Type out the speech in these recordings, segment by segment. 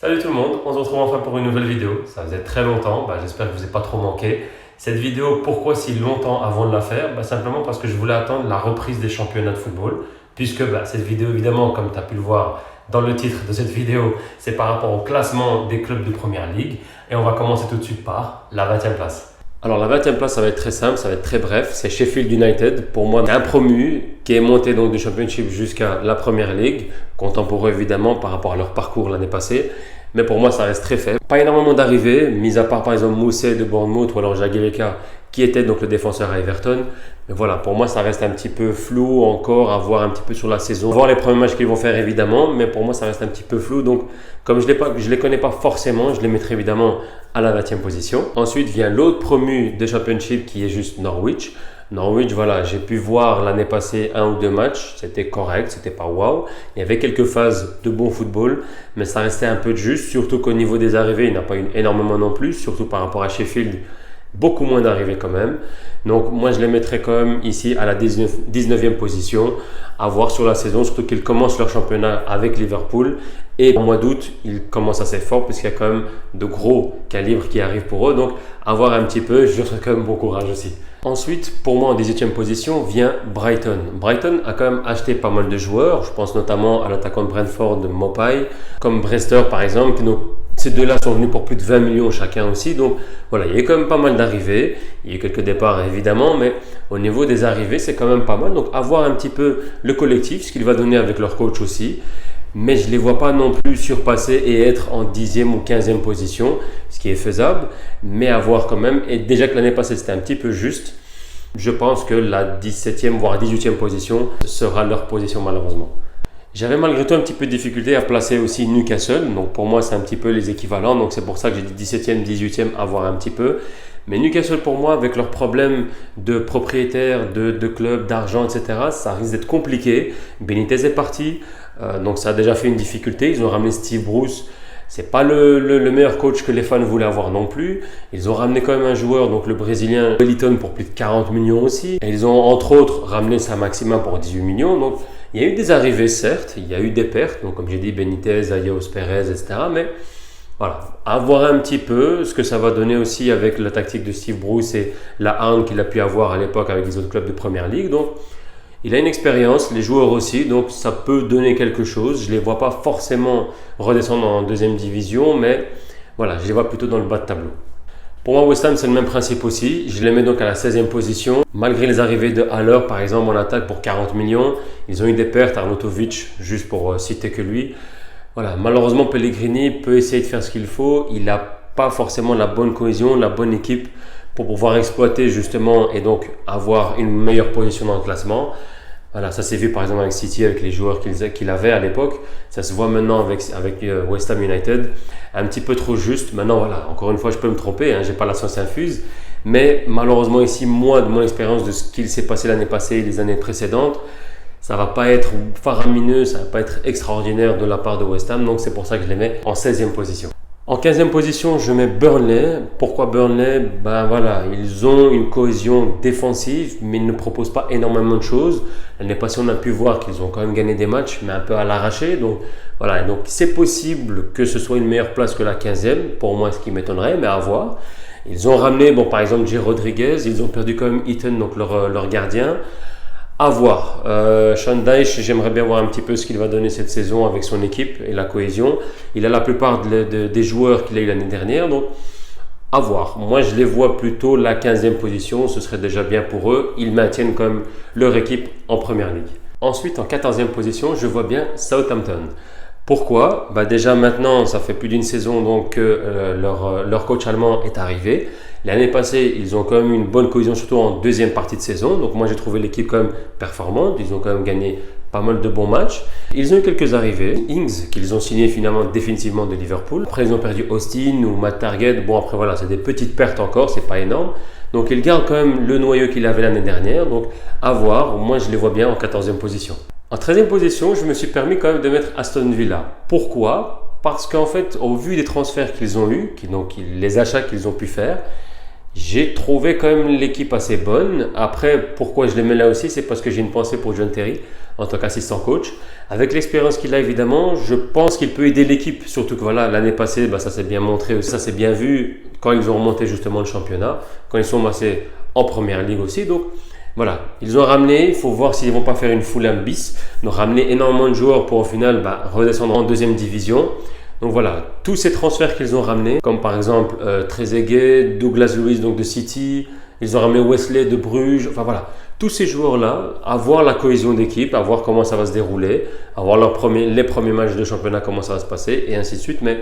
Salut tout le monde, on se retrouve enfin pour une nouvelle vidéo. Ça faisait très longtemps, j'espère que vous n'avez pas trop manqué. Cette vidéo, pourquoi si longtemps avant de la faire? Simplement parce que je voulais attendre la reprise des championnats de football. Puisque cette vidéo, évidemment, comme tu as pu le voir dans le titre de cette vidéo, c'est par rapport au classement des clubs de Première Ligue. Et on va commencer tout de suite par la 20e place. Alors la 20e place, ça va être très simple, ça va être très bref. C'est Sheffield United, pour moi un promu qui est monté donc du Championship jusqu'à la Première Ligue. Content pour eux évidemment par rapport à leur parcours l'année passée. Mais pour moi, ça reste très faible. Pas énormément d'arrivées, mis à part par exemple Mousset de Bournemouth ou alors Jagielka qui était donc le défenseur à Everton. Mais voilà, pour moi, ça reste un petit peu flou encore à voir un petit peu sur la saison. Voir les premiers matchs qu'ils vont faire évidemment, mais pour moi, ça reste un petit peu flou. Donc, comme je ne les connais pas forcément, je les mettrai évidemment à la 20e position. Ensuite vient l'autre promu de Championship qui est juste Norwich. Norwich, voilà, j'ai pu voir l'année passée un ou deux matchs, c'était correct, c'était pas waouh. Il y avait quelques phases de bon football, mais ça restait un peu de juste, surtout qu'au niveau des arrivées, il n'y en a pas eu énormément non plus, surtout par rapport à Sheffield, beaucoup moins d'arrivées quand même. Donc moi je les mettrais quand même ici à la 19e position, à voir sur la saison, surtout qu'ils commencent leur championnat avec Liverpool. Et au mois d'août, ils commencent assez fort puisqu'il y a quand même de gros calibres qui arrivent pour eux. Donc à voir un petit peu, je leur souhaite quand même bon courage aussi. Ensuite, pour moi en 18e position vient Brighton. Brighton a quand même acheté pas mal de joueurs, je pense notamment à l'attaquant de Brentford, Mopai, comme Brewster par exemple. Donc, ces deux-là sont venus pour plus de 20 millions chacun aussi. Donc voilà, il y a quand même pas mal d'arrivées. Il y a eu quelques départs évidemment, mais au niveau des arrivées, c'est quand même pas mal. Donc à voir un petit peu le collectif, ce qu'il va donner avec leur coach aussi. Mais je ne les vois pas non plus surpasser et être en 10e ou 15e position, ce qui est faisable, mais à voir quand même. Et déjà que l'année passée, c'était un petit peu juste, je pense que la 17e, voire 18e position sera leur position malheureusement. J'avais malgré tout un petit peu de difficulté à placer aussi Newcastle, donc pour moi c'est un petit peu les équivalents, donc c'est pour ça que j'ai dit 17e, 18e, à voir un petit peu. Mais Newcastle pour moi, avec leurs problèmes de propriétaires, de clubs, d'argent, etc., ça risque d'être compliqué. Benitez est parti, donc ça a déjà fait une difficulté. Ils ont ramené Steve Bruce, c'est pas le meilleur coach que les fans voulaient avoir non plus. Ils ont ramené quand même un joueur, donc le Brésilien Wellington pour plus de 40 millions aussi. Et ils ont entre autres ramené Saint-Maximin pour 18 millions. Donc il y a eu des arrivées certes, il y a eu des pertes. Donc comme j'ai dit, Benitez, Ayos, Perez, etc. Mais voilà, à voir un petit peu ce que ça va donner aussi avec la tactique de Steve Bruce et la hargne qu'il a pu avoir à l'époque avec les autres clubs de Première Ligue. Donc il a une expérience, les joueurs aussi, donc ça peut donner quelque chose. Je ne les vois pas forcément redescendre en deuxième division, mais voilà, je les vois plutôt dans le bas de tableau. Pour moi, West Ham, c'est le même principe aussi. Je les mets donc à la 16e position. Malgré les arrivées de Haller, par exemple, en attaque pour 40 millions, ils ont eu des pertes. Arnautovic, juste pour citer que lui. Voilà, malheureusement, Pellegrini peut essayer de faire ce qu'il faut. Il n'a pas forcément la bonne cohésion, la bonne équipe pour pouvoir exploiter justement et donc avoir une meilleure position dans le classement. Voilà, ça s'est vu par exemple avec City, avec les joueurs qu'il avait à l'époque. Ça se voit maintenant avec West Ham United. Un petit peu trop juste. Maintenant, voilà, encore une fois, je peux me tromper, je n'ai pas la science infuse. Mais malheureusement ici, moi, de mon expérience de ce qu'il s'est passé l'année passée et les années précédentes, ça ne va pas être faramineux, ça ne va pas être extraordinaire de la part de West Ham. Donc c'est pour ça que je les mets en 16e position. En 15e position, je mets Burnley. Pourquoi Burnley? Voilà, ils ont une cohésion défensive, mais ils ne proposent pas énormément de choses. L'année passée, on a pu voir qu'ils ont quand même gagné des matchs, mais un peu à l'arraché. Donc voilà, donc c'est possible que ce soit une meilleure place que la 15e. Pour moi, ce qui m'étonnerait, mais à voir. Ils ont ramené, par exemple, J. Rodriguez. Ils ont perdu quand même Eaton, donc leur gardien. À voir. Sean Dyche, j'aimerais bien voir un petit peu ce qu'il va donner cette saison avec son équipe et la cohésion. Il a la plupart des joueurs qu'il a eu l'année dernière, donc à voir. Moi, je les vois plutôt la 15e position, ce serait déjà bien pour eux. Ils maintiennent quand même leur équipe en Première Ligue. Ensuite, en 14e position, je vois bien Southampton. Pourquoi? Déjà maintenant, ça fait plus d'une saison donc que leur coach allemand est arrivé. L'année passée, ils ont quand même eu une bonne cohésion, surtout en deuxième partie de saison. Donc moi, j'ai trouvé l'équipe quand même performante. Ils ont quand même gagné pas mal de bons matchs. Ils ont eu quelques arrivées. Ings, qu'ils ont signé finalement définitivement de Liverpool. Après, ils ont perdu Austin ou Matt Target. Après voilà, c'est des petites pertes encore, c'est pas énorme. Donc ils gardent quand même le noyau qu'il avait l'année dernière. Donc à voir, moi je les vois bien en 14e position. En 13e position, je me suis permis quand même de mettre Aston Villa. Pourquoi? Parce qu'en fait, au vu des transferts qu'ils ont eus, donc les achats qu'ils ont pu faire, J'ai trouvé quand même l'équipe assez bonne. Après, pourquoi je les mets là aussi, c'est parce que j'ai une pensée pour John Terry en tant qu'assistant coach. Avec l'expérience qu'il a évidemment, je pense qu'il peut aider l'équipe. Surtout que voilà, l'année passée, ça s'est bien montré aussi. Ça s'est bien vu quand ils ont remonté justement le championnat, quand ils sont passés en première ligue aussi. Donc voilà, ils ont ramené, il faut voir s'ils ne vont pas faire une Fulham bis. Donc ramener énormément de joueurs pour au final redescendre en deuxième division. Donc voilà, tous ces transferts qu'ils ont ramenés, comme par exemple Trezeguet, Douglas Luiz donc de City, ils ont ramené Wesley de Bruges, enfin voilà, tous ces joueurs-là, à voir la cohésion d'équipe, à voir comment ça va se dérouler, à voir les premiers matchs de championnat, comment ça va se passer, et ainsi de suite. Mais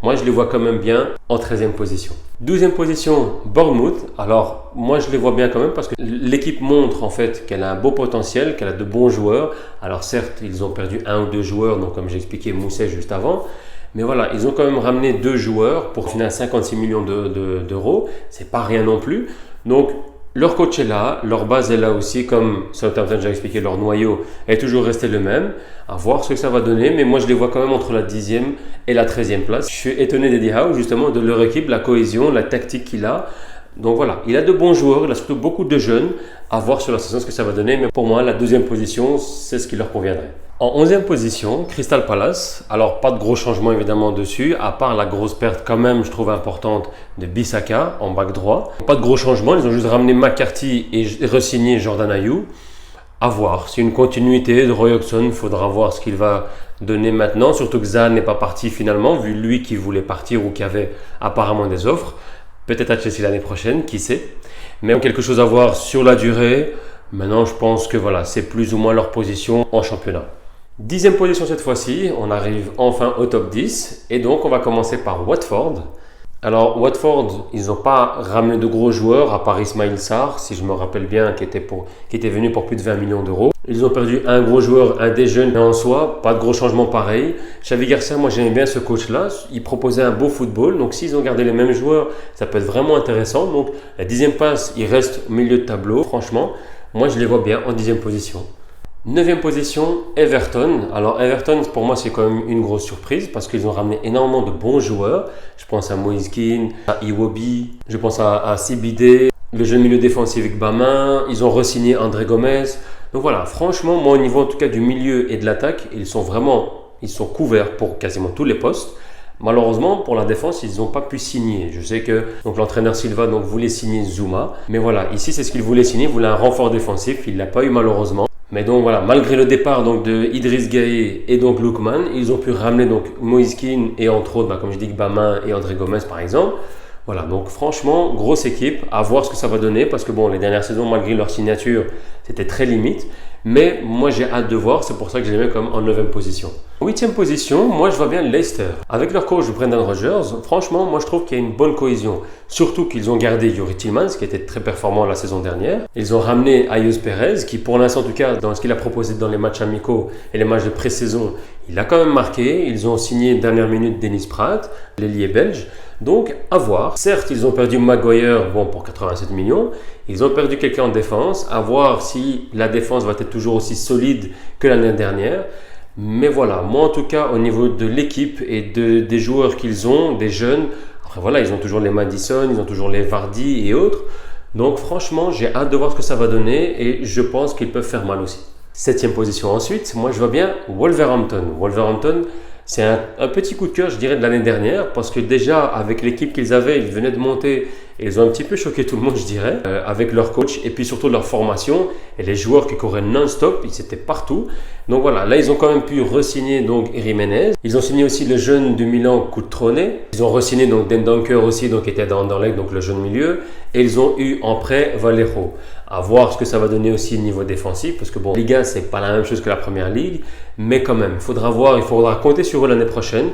moi, je les vois quand même bien en 13e position. 12e position, Bournemouth. Alors, moi, je les vois bien quand même parce que l'équipe montre en fait qu'elle a un beau potentiel, qu'elle a de bons joueurs. Alors certes, ils ont perdu un ou deux joueurs, donc comme j'ai expliqué Mousset juste avant. Mais voilà, ils ont quand même ramené 2 joueurs pour finir à 56 millions d'euros. C'est pas rien non plus. Donc, leur coach est là, leur base est là aussi, comme Southampton déjà expliqué, leur noyau est toujours resté le même. À voir ce que ça va donner, mais moi je les vois quand même entre la 10e et la 13e place. Je suis étonné d'Eddie Howe, justement, de leur équipe, la cohésion, la tactique qu'il a. Donc voilà, il a de bons joueurs, il a surtout beaucoup de jeunes. À voir sur la saison ce que ça va donner, mais pour moi, la 2e position, c'est ce qui leur conviendrait. En 11e position, Crystal Palace. Alors, pas de gros changements évidemment dessus, à part la grosse perte quand même, je trouve importante, de Bissaka en back droit. Pas de gros changements, ils ont juste ramené McCarthy et re-signé Jordan Ayew. À voir, c'est une continuité de Roy Hodgson, il faudra voir ce qu'il va donner maintenant. Surtout que Zaha n'est pas parti finalement, vu lui qui voulait partir ou qui avait apparemment des offres. Peut-être à Chelsea l'année prochaine, qui sait. Mais quelque chose à voir sur la durée. Maintenant, je pense que voilà, c'est plus ou moins leur position en championnat. 10e position cette fois-ci, on arrive enfin au top 10 et donc on va commencer par Watford. Alors Watford, ils n'ont pas ramené de gros joueurs à part Ismail Sarr, si je me rappelle bien, qui était venu pour plus de 20 millions d'euros. Ils ont perdu un gros joueur, un des jeunes, mais en soi, pas de gros changements pareils. Xavi Garcia, moi j'aimais bien ce coach-là, il proposait un beau football, donc s'ils ont gardé les mêmes joueurs, ça peut être vraiment intéressant. Donc la 10e place, il reste au milieu de tableau, franchement, moi je les vois bien en 10e position. 9e position, Everton. Alors Everton, pour moi, c'est quand même une grosse surprise parce qu'ils ont ramené énormément de bons joueurs. Je pense à Moise Kean, à Iwobi, je pense à Sibide, le jeune milieu défensif avec Bamin. Ils ont re-signé André Gomez. Donc voilà, franchement, moi au niveau en tout cas du milieu et de l'attaque, ils sont couverts pour quasiment tous les postes. Malheureusement, pour la défense, ils n'ont pas pu signer. Je sais que l'entraîneur Silva voulait signer Zouma. Mais voilà, ici, c'est ce qu'il voulait signer. Il voulait un renfort défensif. Il ne l'a pas eu malheureusement. Mais donc voilà, malgré le départ de Idriss Gueye et donc Lookman, ils ont pu ramener Moise Kean et entre autres, comme je dis, Bamin et André Gomez par exemple. Voilà, donc franchement, grosse équipe, à voir ce que ça va donner parce que les dernières saisons, malgré leur signature, c'était très limite. Mais moi, j'ai hâte de voir, c'est pour ça que je les mets comme en 9e position. En 8e position, moi, je vois bien Leicester. Avec leur coach Brendan Rodgers, franchement, moi, je trouve qu'il y a une bonne cohésion. Surtout qu'ils ont gardé Youri Tillmans, qui était très performant la saison dernière. Ils ont ramené Ayouz Perez, qui pour l'instant, en tout cas, dans ce qu'il a proposé dans les matchs amicaux et les matchs de pré-saison, il a quand même marqué. Ils ont signé dernière minute Dennis Pratt, l'ailier belge. Donc, à voir. Certes, ils ont perdu Maguire pour 87 millions. Ils ont perdu quelqu'un en défense. À voir si la défense va être toujours aussi solide que l'année dernière. Mais voilà, moi en tout cas, au niveau de l'équipe et des joueurs qu'ils ont, des jeunes, après voilà, ils ont toujours les Maddison, ils ont toujours les Vardy et autres. Donc franchement, j'ai hâte de voir ce que ça va donner et je pense qu'ils peuvent faire mal aussi. 7e position ensuite, moi je vois bien Wolverhampton. Wolverhampton, c'est un petit coup de cœur, je dirais, de l'année dernière parce que déjà, avec l'équipe qu'ils avaient, ils venaient de monter et ils ont un petit peu choqué tout le monde, je dirais, avec leur coach et puis surtout leur formation et les joueurs qui couraient non-stop, ils étaient partout. Donc voilà, là, ils ont quand même pu re-signer Jiménez. Ils ont signé aussi le jeune du Milan, Cutrone. Ils ont re-signé Dendoncker aussi, qui était dans Anderlecht, donc le jeune milieu. Et ils ont eu en prêt Valero. À voir ce que ça va donner aussi au niveau défensif, parce que Liga, c'est pas la même chose que la première ligue, mais quand même, il faudra compter sur eux l'année prochaine.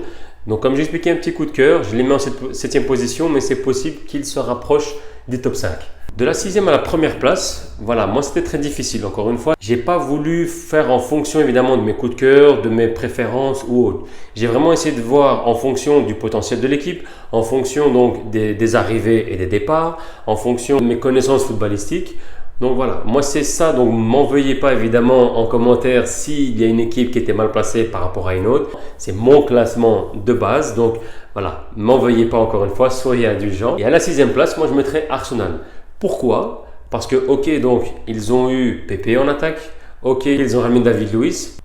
Donc, comme j'ai expliqué, un petit coup de cœur, je les mets en 7e position, mais c'est possible qu'ils se rapprochent du top 5. De la 6e à la première place, voilà, moi c'était très difficile, encore une fois. J'ai pas voulu faire en fonction évidemment de mes coups de cœur, de mes préférences ou autres. J'ai vraiment essayé de voir en fonction du potentiel de l'équipe, en fonction des arrivées et des départs, en fonction de mes connaissances footballistiques. Donc voilà, moi c'est ça, donc m'en veuillez pas évidemment en commentaire s'il y a une équipe qui était mal placée par rapport à une autre. C'est mon classement de base, donc voilà, m'en veuillez pas encore une fois, soyez indulgents. Et à la 6e place, moi je mettrais Arsenal. Pourquoi? Parce que ok, donc ils ont eu Pepe en attaque, ok, ils ont ramené David Luiz,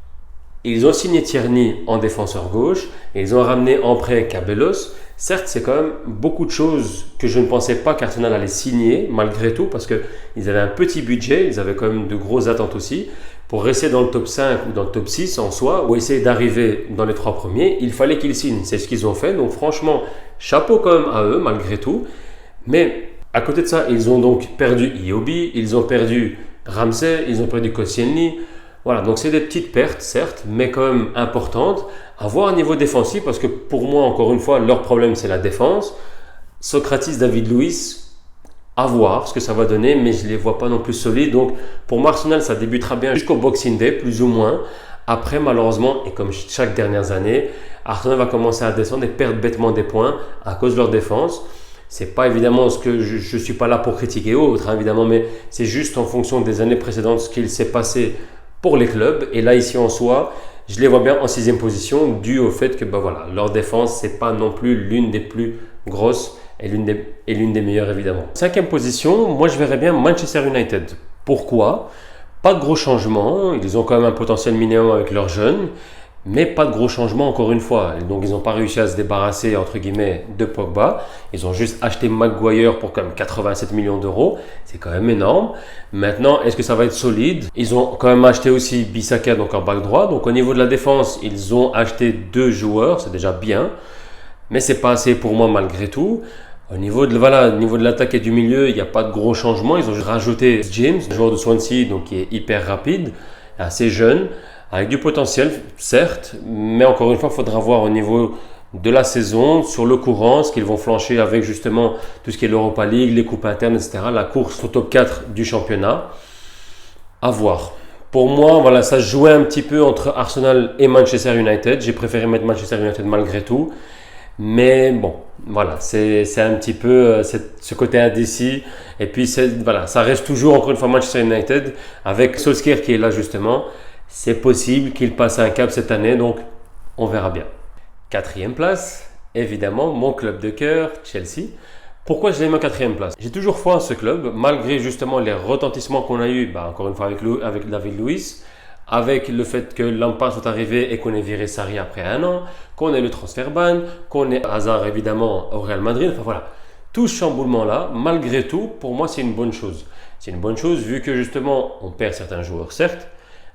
ils ont signé Tierney en défenseur gauche, et ils ont ramené en prêt Cabellos. Certes, c'est quand même beaucoup de choses que je ne pensais pas qu'Arsenal allait signer, malgré tout, parce qu'ils avaient un petit budget, ils avaient quand même de grosses attentes aussi. Pour rester dans le top 5 ou dans le top 6 en soi, ou essayer d'arriver dans les 3 premiers, il fallait qu'ils signent. C'est ce qu'ils ont fait, donc franchement, chapeau quand même à eux, malgré tout. Mais à côté de ça, ils ont donc perdu Iwobi, ils ont perdu Ramsey, ils ont perdu Koscielny. Voilà, donc c'est des petites pertes, certes, mais quand même importantes. À voir au niveau défensif, parce que pour moi, encore une fois, leur problème, c'est la défense. Socrates, David Luiz, à voir ce que ça va donner, mais je ne les vois pas non plus solides. Donc, pour moi, Arsenal, ça débutera bien jusqu'au Boxing Day, plus ou moins. Après, malheureusement, et comme chaque dernière année, Arsenal va commencer à descendre et perdre bêtement des points à cause de leur défense. C'est pas évidemment ce que je ne suis pas là pour critiquer autre, hein, évidemment, mais c'est juste en fonction des années précédentes ce qu'il s'est passé pour les clubs. Et là, ici en soi, je les vois bien en 6e position, dû au fait que bah voilà, leur défense, c'est pas non plus l'une des plus grosses et l'une des meilleures évidemment. 5e position, moi je verrais bien Manchester United. Pourquoi? Pas de gros changements, ils ont quand même un potentiel minimum avec leurs jeunes, mais pas de gros changements encore une fois. Et donc ils n'ont pas réussi à se débarrasser entre guillemets de Pogba. Ils ont juste acheté Maguire pour quand même 87 millions d'euros. C'est quand même énorme. Maintenant, est-ce que ça va être solide? Ils ont quand même acheté aussi Bissaka, donc en back droit. Donc au niveau de la défense, ils ont acheté 2 joueurs, c'est déjà bien. Mais c'est pas assez pour moi malgré tout. Au niveau de l'attaque et du milieu, il n'y a pas de gros changements. Ils ont rajouté James, joueur de Swansea, donc qui est hyper rapide, assez jeune, avec du potentiel, certes, mais encore une fois, il faudra voir au niveau de la saison, sur le courant, ce qu'ils vont flancher avec justement tout ce qui est l'Europa League, les coupes internes, etc., la course au top 4 du championnat. À voir. Pour moi, voilà, ça se jouait un petit peu entre Arsenal et Manchester United. J'ai préféré mettre Manchester United malgré tout. Mais bon, voilà, c'est un petit peu ce côté indécis. Et puis, voilà, ça reste toujours, encore une fois, Manchester United avec Solskjaer qui est là justement. C'est possible qu'il passe un cap cette année, donc on verra bien. 4e place, évidemment, mon club de cœur, Chelsea. Pourquoi je l'ai mis en 4e place? J'ai toujours foi en ce club, malgré justement les retentissements qu'on a eu, encore une fois avec David Luiz, avec le fait que Lampard soit arrivé et qu'on ait viré Sarri après un an, qu'on ait le transfert ban, qu'on ait Hazard évidemment au Real Madrid. Enfin voilà, tout ce chamboulement-là, malgré tout, pour moi c'est une bonne chose. C'est une bonne chose vu que justement on perd certains joueurs, certes,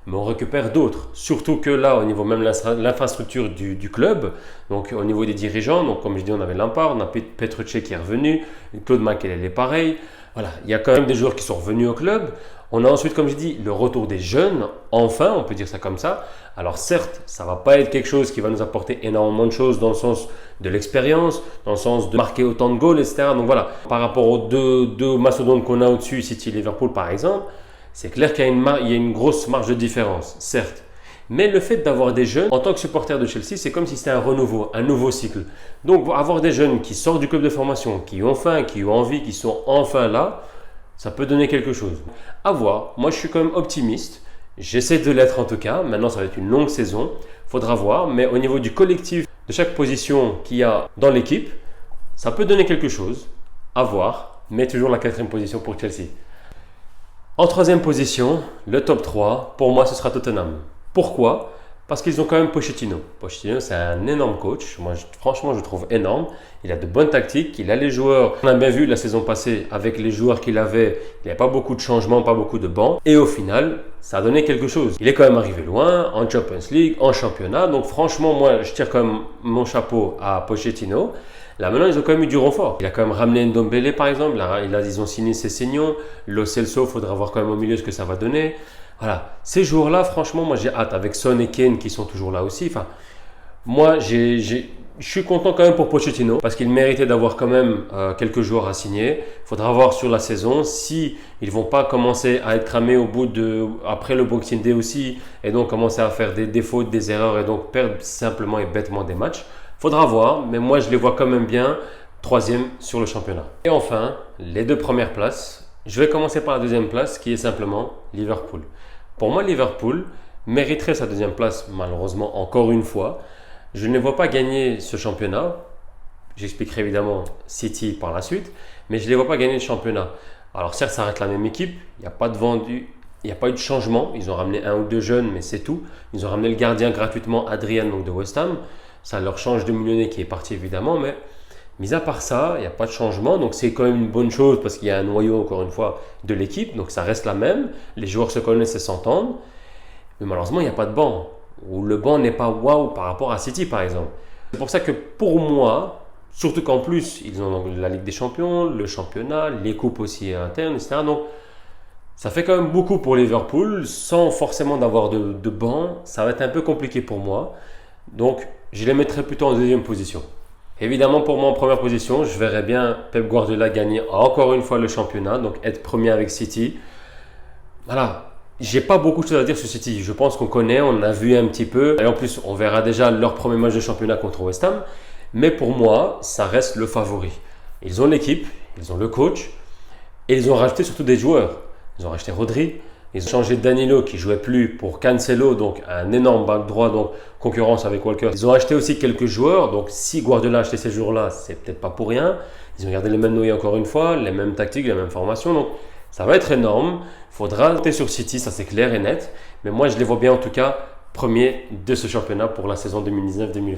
mais on récupère d'autres. Surtout que là, au niveau même de l'infrastructure du club, donc au niveau des dirigeants, donc comme je dis, on avait Lampard, on a Petrucci qui est revenu, Claude Makelele est pareil. Voilà, il y a quand même des joueurs qui sont revenus au club. On a ensuite, comme je dis, le retour des jeunes, enfin, on peut dire ça comme ça. Alors certes, ça ne va pas être quelque chose qui va nous apporter énormément de choses dans le sens de l'expérience, dans le sens de marquer autant de goals, etc. Donc voilà, par rapport aux deux mastodontes qu'on a au-dessus, City, Liverpool par exemple, c'est clair qu'il y a une grosse marge de différence, certes. Mais le fait d'avoir des jeunes, en tant que supporter de Chelsea, c'est comme si c'était un renouveau, un nouveau cycle. Donc avoir des jeunes qui sortent du club de formation, qui ont faim, qui ont envie, qui sont enfin là, ça peut donner quelque chose. À voir. Moi, je suis quand même optimiste. J'essaie de l'être en tout cas. Maintenant, ça va être une longue saison. Faudra voir. Mais au niveau du collectif, de chaque position qu'il y a dans l'équipe, ça peut donner quelque chose. À voir. Mais toujours la 4e position pour Chelsea. En 3e position, le top 3, pour moi, ce sera Tottenham. Pourquoi? Parce qu'ils ont quand même Pochettino. Pochettino, c'est un énorme coach. Moi, franchement, je le trouve énorme. Il a de bonnes tactiques. Il a les joueurs. On a bien vu la saison passée avec les joueurs qu'il avait. Il n'y avait pas beaucoup de changements, pas beaucoup de bancs. Et au final, ça a donné quelque chose. Il est quand même arrivé loin en Champions League, en championnat. Donc franchement, moi, je tire quand même mon chapeau à Pochettino. Là maintenant, ils ont quand même eu du renfort. Il a quand même ramené Ndombele par exemple. Là, ils ont signé Sessegnon. Lo Celso, il faudra voir quand même au milieu ce que ça va donner. Voilà, ces joueurs-là, franchement, moi j'ai hâte. Avec Son et Kane qui sont toujours là aussi. Enfin, moi, je suis content quand même pour Pochettino parce qu'il méritait d'avoir quand même quelques joueurs à signer. Il faudra voir sur la saison si ils vont pas commencer à être cramés après le Boxing Day aussi et donc commencer à faire des fautes, des erreurs et donc perdre simplement et bêtement des matchs. Faudra voir, mais moi je les vois quand même bien 3e sur le championnat. Et enfin, les 2 premières places, Je vais commencer par la deuxième place qui est simplement Liverpool. Pour moi, Liverpool mériterait sa deuxième place, malheureusement, encore une fois. Je ne les vois pas gagner ce championnat. J'expliquerai évidemment City par la suite, mais je ne les vois pas gagner le championnat. Alors certes, ça reste la même équipe, il n'y a pas de vendu, il n'y a pas eu de changement. Ils ont ramené un ou deux jeunes, mais c'est tout. Ils ont ramené le gardien gratuitement, Adrian, donc de West Ham. Ça leur change de millionnaire qui est parti évidemment, mais mis à part ça, il n'y a pas de changement. Donc c'est quand même une bonne chose parce qu'il y a un noyau, encore une fois, de l'équipe. Donc ça reste la même. Les joueurs se connaissent et s'entendent. Mais malheureusement, il n'y a pas de banc. Ou le banc n'est pas waouh par rapport à City, par exemple. C'est pour ça que pour moi, surtout qu'en plus, ils ont donc la Ligue des Champions, le championnat, les coupes aussi internes, etc. Donc ça fait quand même beaucoup pour Liverpool, sans forcément d'avoir de banc. Ça va être un peu compliqué pour moi. Donc je les mettrai plutôt en deuxième position. Évidemment, pour moi, en première position, je verrais bien Pep Guardiola gagner encore une fois le championnat, donc être premier avec City. Voilà, j'ai pas beaucoup de choses à dire sur City. Je pense qu'on connaît, on a vu un petit peu. Et en plus, on verra déjà leur premier match de championnat contre West Ham. Mais pour moi, ça reste le favori. Ils ont l'équipe, ils ont le coach et ils ont rajouté surtout des joueurs. Ils ont racheté Rodri. Ils ont changé Danilo qui jouait plus pour Cancelo, donc un énorme back droit, donc concurrence avec Walker. Ils ont acheté aussi quelques joueurs, donc si Guardiola a acheté ces joueurs-là, c'est peut-être pas pour rien. Ils ont gardé les mêmes noyaux encore une fois, les mêmes tactiques, les mêmes formations, donc ça va être énorme. Il faudra compter sur City, ça c'est clair et net. Mais moi je les vois bien en tout cas premiers de ce championnat pour la saison 2019-2020.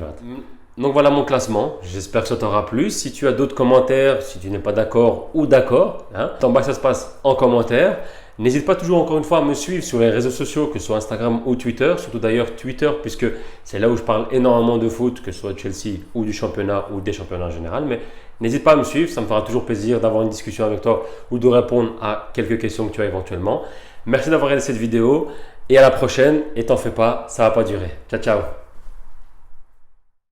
Donc voilà mon classement, j'espère que ça t'aura plu. Si tu as d'autres commentaires, si tu n'es pas d'accord ou d'accord, en bas ça se passe en commentaire. N'hésite pas toujours encore une fois à me suivre sur les réseaux sociaux, que ce soit Instagram ou Twitter, surtout d'ailleurs Twitter puisque c'est là où je parle énormément de foot, que ce soit de Chelsea ou du championnat ou des championnats en général. Mais n'hésite pas à me suivre, ça me fera toujours plaisir d'avoir une discussion avec toi ou de répondre à quelques questions que tu as éventuellement. Merci d'avoir regardé cette vidéo et à la prochaine et t'en fais pas, ça va pas durer. Ciao ciao.